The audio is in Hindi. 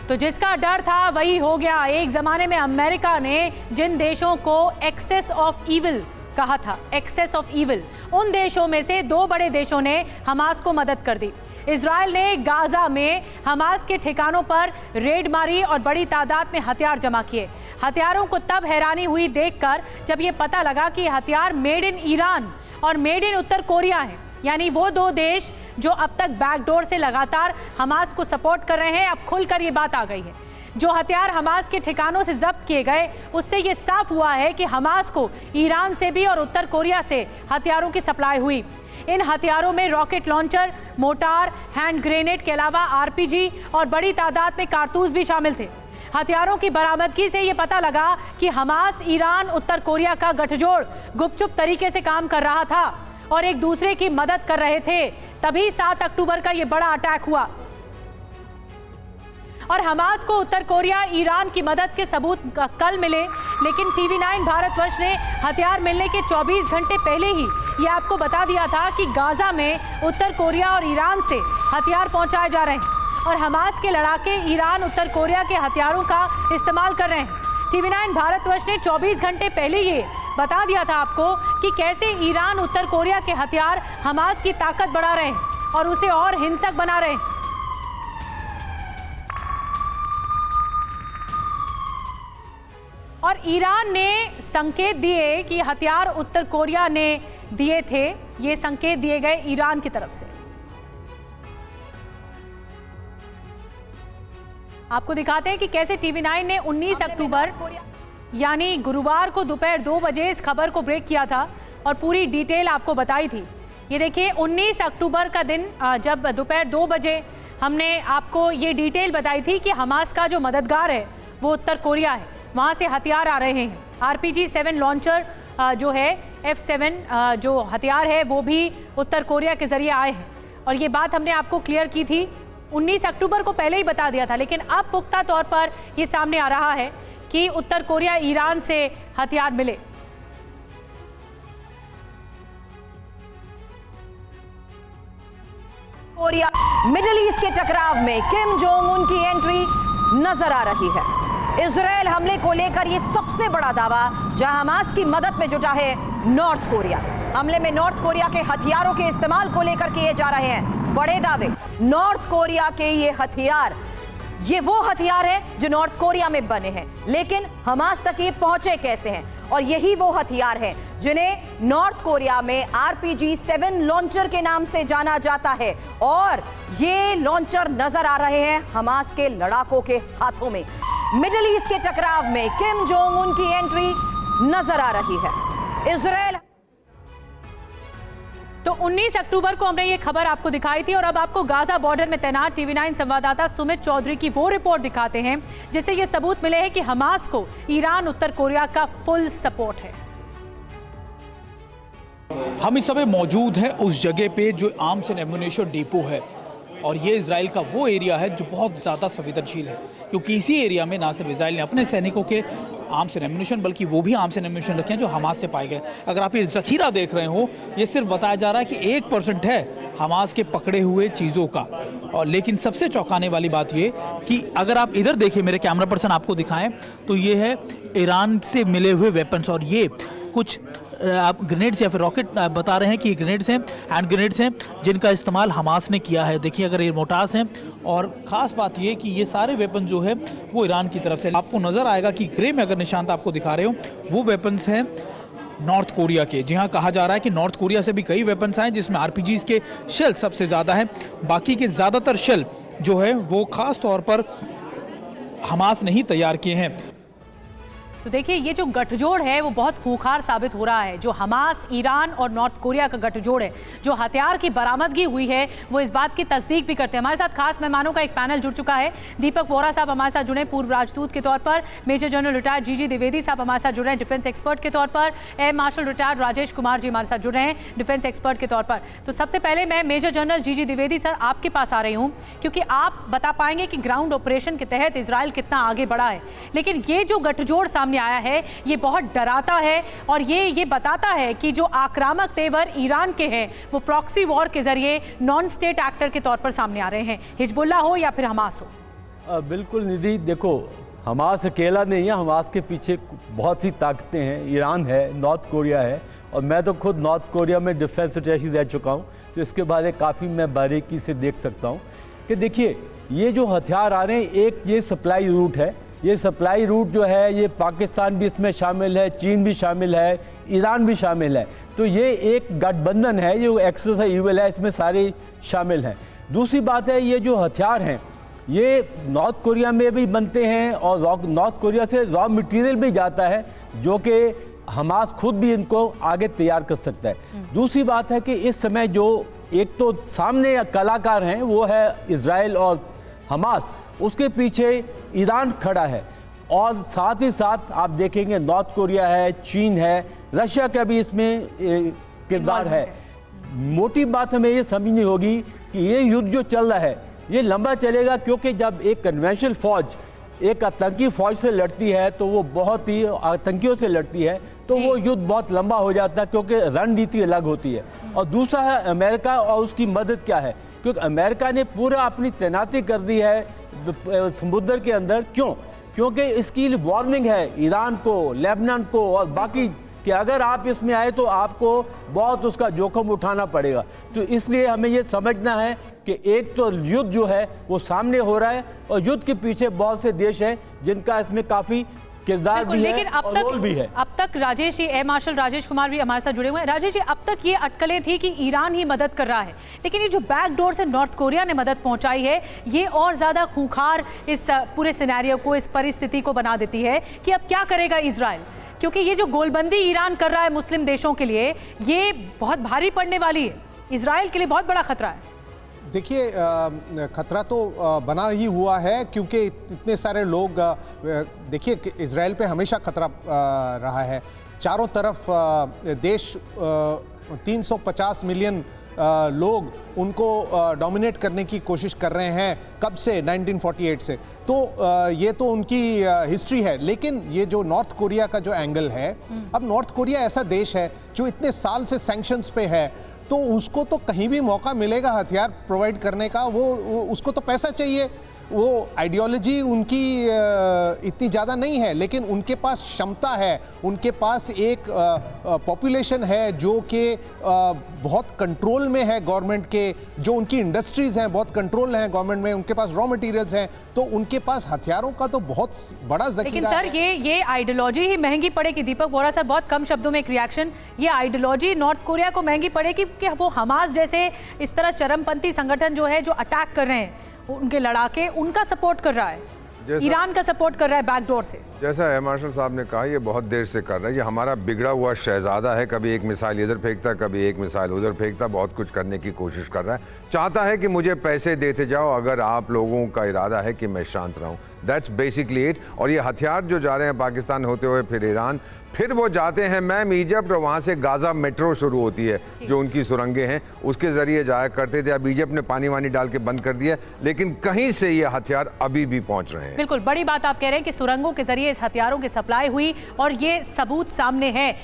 तो जिसका डर था वही हो गया। एक जमाने में अमेरिका ने जिन देशों को एक्सेस ऑफ ईविल कहा था, एक्सेस ऑफ ईविल, उन देशों में से दो बड़े देशों ने हमास को मदद कर दी। इजराइल ने गाजा में हमास के ठिकानों पर रेड मारी और बड़ी तादाद में हथियार जमा किए। हथियारों को तब हैरानी हुई देखकर जब ये पता लगा कि हथियार मेड इन ईरान और मेड इन उत्तर कोरिया हैं। यानी वो दो देश जो अब तक बैकडोर से लगातार हमास को सपोर्ट कर रहे हैं, अब खुलकर ये बात आ गई है। जो हथियार हमास के ठिकानों से जब्त किए गए, उससे ये साफ हुआ है कि हमास को ईरान से भी और उत्तर कोरिया से हथियारों की सप्लाई हुई। इन हथियारों में rocket launcher, motor, hand grenade के अलावा आरपीजी और बड़ी तादाद में कारतूस भी शामिल थे। हथियारों की बरामदगी से ये पता लगा कि हमास ईरान उत्तर कोरिया का गठजोड़ गुपचुप तरीके से काम कर रहा था और एक दूसरे की मदद कर रहे थे। तभी 7 अक्टूबर का ये बड़ा अटैक हुआ और हमास को उत्तर कोरिया, ईरान की मदद के सबूत कल मिले, लेकिन TV9 भारतवर्ष ने हथियार मिलने के 24 घंटे पहले ही ये आपको बता दिया था कि गाजा में उत्तर कोरिया और ईरान से हथियार पहुंचाए जा रहे हैं और हमास के लड़ाके ईरान उत्तर कोरिया के हथियारों का इस्तेमाल कर रहे हैं। TV9 भारतवर्ष ने 24 घंटे पहले ये बता दिया था आपको कि कैसे ईरान उत्तर कोरिया के हथियार हमास की ताकत बढ़ा रहे हैं और उसे और हिंसक बना रहे हैं। और ईरान ने संकेत दिए कि हथियार उत्तर कोरिया ने दिए थे, ये संकेत दिए गए ईरान की तरफ से। आपको दिखाते हैं कि कैसे TV9 ने 19 अक्टूबर यानी गुरुवार को दोपहर 2 बजे इस खबर को ब्रेक किया था और पूरी डिटेल आपको बताई थी। ये देखिए 19 अक्टूबर का दिन, जब दोपहर 2 बजे हमने आपको ये डिटेल बताई थी कि हमास का जो मददगार है वो उत्तर कोरिया है, वहाँ से हथियार आ रहे हैं। RPG-7 लॉन्चर जो है, F7 जो हथियार है वो भी उत्तर कोरिया के जरिए आए हैं और ये बात हमने आपको क्लियर की थी। 19 अक्टूबर को पहले ही बता दिया था, लेकिन अब पुख्ता तौर पर ये सामने आ रहा है कि उत्तर कोरिया, ईरान से हथियार मिले। कोरिया मिडिल ईस्ट के टकराव में किम जोंग उन की एंट्री नजर आ रही है। इजराइल हमले को लेकर यह सबसे बड़ा दावा, जहां हमास की मदद में जुटा है नॉर्थ कोरिया। हमले में नॉर्थ कोरिया के हथियारों के इस्तेमाल को लेकर किए जा रहे हैं बड़े दावे। नॉर्थ कोरिया के ये वो हथियार है जो नॉर्थ कोरिया में बने हैं, लेकिन हमास तक ये पहुंचे कैसे हैं? और यही वो हथियार हैं जिन्हें नॉर्थ कोरिया में RPG-7 लॉन्चर के नाम से जाना जाता है और ये लॉन्चर नजर आ रहे हैं हमास के लड़ाकों के हाथों में। मिडिल ईस्ट के टकराव में किम जोंग उन की एंट्री नजर आ रही है। इजराइल तो 19 अक्टूबर को हमने ये खबर आपको दिखाई थी और अब आपको गाजा बॉर्डर में तैनात TV9 संवाददाता सुमित चौधरी की वो रिपोर्ट दिखाते हैं जिससे ये सबूत मिले हैं कि हमास को ईरान उत्तर कोरिया का फुल सपोर्ट है। हम इस समय मौजूद हैं उस जगह पे जो आर्म्स एंड एम्युनिशन डिपो है और ये इजराइल का वो एरिया है जो बहुत ज़्यादा संवेदनशील है, क्योंकि इसी एरिया में ना सिर्फ इजराइल ने अपने सैनिकों के आर्म्स एंड एम्युनिशन बल्कि वो भी आर्म्स एंड एम्युनिशन रखे हैं जो हमास से पाए गए। अगर आप ये ज़खीरा देख रहे हो, ये सिर्फ बताया जा रहा है कि 1% है हमास के पकड़े हुए चीज़ों का। और लेकिन सबसे चौंकाने वाली बात ये कि अगर आप इधर देखिए, मेरे कैमरा पर्सन आपको दिखाएं, तो ये है ईरान से मिले हुए वेपन्स और ये कुछ ग्रेनेड्स या फिर रॉकेट बता रहे हैं कि ग्रेनेड्स हैं, हैंड ग्रेनेड्स हैं जिनका इस्तेमाल हमास ने किया है। देखिए अगर ये मोटार्स हैं और ख़ास बात ये कि ये सारे वेपन जो है वो ईरान की तरफ से। आपको नज़र आएगा कि ग्रे में अगर निशान आपको दिखा रहे हो वो वेपन्स हैं नॉर्थ कोरिया के। जी हाँ, कहा जा रहा है कि नॉर्थ कोरिया से भी कई वेपन्स आए जिसमें RPGs के शेल सबसे ज़्यादा हैं। बाकी के ज़्यादातर शेल जो है वो ख़ास तौर पर हमास ने ही तैयार किए हैं। तो देखिए ये जो गठजोड़ है वो बहुत खूंखार साबित हो रहा है। जो हमास, ईरान और नॉर्थ कोरिया का गठजोड़ है, जो हथियार की बरामदगी हुई है, वो इस बात की तस्दीक भी करते हैं। हमारे साथ खास मेहमानों का एक पैनल जुड़ चुका है। दीपक वोरा साहब हमारे साथ जुड़े पूर्व राजदूत के तौर पर, major general retired GG Dwivedi साहब हमारे साथ जुड़ रहे हैं डिफेंस एक्सपर्ट के तौर पर, air marshal retired Rajesh Kumar ji हमारे साथ जुड़ रहे हैं डिफेंस एक्सपर्ट के तौर पर। तो सबसे पहले मैं major general GG Dwivedi sir आपके पास आ रही हूँ, क्योंकि आप बता पाएंगे कि ग्राउंड ऑपरेशन के तहत इजराइल कितना आगे बढ़ा है, लेकिन ये जो गठजोड़ सामने आया है ये बहुत डराता है और ये बताता है कि जो आक्रामक तेवर ईरान के हैं वो प्रॉक्सी वॉर के जरिए नॉन स्टेट एक्टर के तौर पर सामने आ रहे हैं, हिजबुल्लाह हो या फिर हमास हो। बिल्कुल निधि, देखो हमास अकेला नहीं है, हमास के पीछे बहुत सी ताकतें हैं। ईरान है, नॉर्थ कोरिया है, और मैं तो खुद नॉर्थ कोरिया में डिफेंस अटैची रह चुका हूँ, तो इसके बारे में काफ़ी मैं बारीकी से देख सकता हूँ कि देखिए ये जो हथियार आ रहे हैं, एक ये सप्लाई रूट है। ये सप्लाई रूट जो है ये पाकिस्तान भी इसमें शामिल है, चीन भी शामिल है, ईरान भी शामिल है। तो ये एक गठबंधन है, जो एक्सेस ऑफ ईविल है, इसमें सारे शामिल हैं। दूसरी बात है, ये जो हथियार हैं ये नॉर्थ कोरिया में भी बनते हैं और नॉर्थ कोरिया से रॉ मटेरियल भी जाता है, जो कि हमास खुद भी इनको आगे तैयार कर सकता है। दूसरी बात है कि इस समय जो एक तो सामने कलाकार हैं वो है इजराइल और हमास, उसके पीछे ईरान खड़ा है, और साथ ही साथ आप देखेंगे नॉर्थ कोरिया है, चीन है, रशिया का भी इसमें किरदार है। मोटी बात हमें ये समझनी होगी कि ये युद्ध जो चल रहा है ये लंबा चलेगा, क्योंकि जब एक कन्वेंशनल फौज एक आतंकी फौज से लड़ती है तो वो बहुत ही आतंकियों से लड़ती है, तो वो युद्ध बहुत लंबा हो जाता है, क्योंकि रणनीति अलग होती है। और दूसरा है अमेरिका और उसकी मदद क्या है, क्योंकि अमेरिका ने पूरा अपनी तैनाती कर दी है समुद्र के अंदर। क्यों? क्योंकि इसकी वार्निंग है ईरान को, लेबनान को और बाकी कि अगर आप इसमें आए तो आपको बहुत उसका जोखिम उठाना पड़ेगा। तो इसलिए हमें ये समझना है कि एक तो युद्ध जो है वो सामने हो रहा है, और युद्ध के पीछे बहुत से देश हैं जिनका इसमें काफ़ी किरदार भी लेकिन है और रोल भी है। अब तक राजेश जी, एयर मार्शल राजेश कुमार भी हमारे साथ जुड़े हुए हैं। राजेश जी, अब तक ये अटकलें थी कि ईरान ही मदद कर रहा है, लेकिन ये जो बैकडोर से नॉर्थ कोरिया ने मदद पहुंचाई है, ये और ज़्यादा खूंखार इस पूरे सिनेरियो को, इस परिस्थिति को बना देती है कि अब क्या करेगा इजराइल, क्योंकि ये जो गोलबंदी ईरान कर रहा है मुस्लिम देशों के लिए, ये बहुत भारी पड़ने वाली है, इजराइल के लिए बहुत बड़ा खतरा है। देखिए, खतरा तो बना ही हुआ है, क्योंकि इतने सारे लोग, देखिए इजराइल पे हमेशा खतरा रहा है। चारों तरफ देश 350 मिलियन लोग उनको डोमिनेट करने की कोशिश कर रहे हैं कब से, 1948 से। तो ये तो उनकी हिस्ट्री है। लेकिन ये जो नॉर्थ कोरिया का जो एंगल है, अब नॉर्थ कोरिया ऐसा देश है जो इतने साल से सैंक्शंस पे है, तो उसको तो कहीं भी मौका मिलेगा हथियार प्रोवाइड करने का, वो उसको तो पैसा चाहिए। वो आइडियोलॉजी उनकी इतनी ज़्यादा नहीं है, लेकिन उनके पास क्षमता है, उनके पास एक पॉपुलेशन है जो कि बहुत कंट्रोल में है गवर्नमेंट के, जो उनकी इंडस्ट्रीज़ हैं बहुत कंट्रोल हैं गवर्नमेंट में, उनके पास रॉ मटेरियल्स हैं, तो उनके पास हथियारों का तो बहुत बड़ा ज़ख़ीरा है। लेकिन सर ये आइडियोलॉजी ही महंगी पड़ेगी। दीपक वोरा सर, बहुत कम शब्दों में एक रिएक्शन, ये आइडियोलॉजी नॉर्थ कोरिया को महंगी पड़ेगी कि वो हमास जैसे इस तरह चरमपंथी संगठन जो है, जो अटैक कर रहे हैं, उनके लड़ाके, उनका सपोर्ट कर रहा है, ईरान का सपोर्ट कर रहा है बैकडोर से। जैसा एयर मार्शल साहब ने कहा, ये बहुत देर से कर रहा है। ये हमारा बिगड़ा हुआ शहजादा है, कभी एक मिसाइल इधर फेंकता, कभी एक मिसाइल उधर फेंकता, बहुत कुछ करने की कोशिश कर रहा है। चाहता है कि मुझे पैसे देते जाओ अगर आप लोगों का इरादा है कि मैं शांत रहूं। That's basically it. और ये हथियार जो जा रहे हैं पाकिस्तान होते हुए फिर ईरान, फिर वो जाते हैं मैम इजिप्ट, और वहाँ से गाज़ा मेट्रो शुरू होती है, जो उनकी सुरंगें हैं उसके ज़रिए जाया करते थे। अब इजिप्ट ने पानी वानी डाल के बंद कर दिया, लेकिन कहीं से ये हथियार अभी भी पहुँच रहे हैं। बिल्कुल बड़ी बात आप कह रहे हैं कि सुरंगों के जरिए इस हथियारों की सप्लाई हुई, और ये सबूत सामने है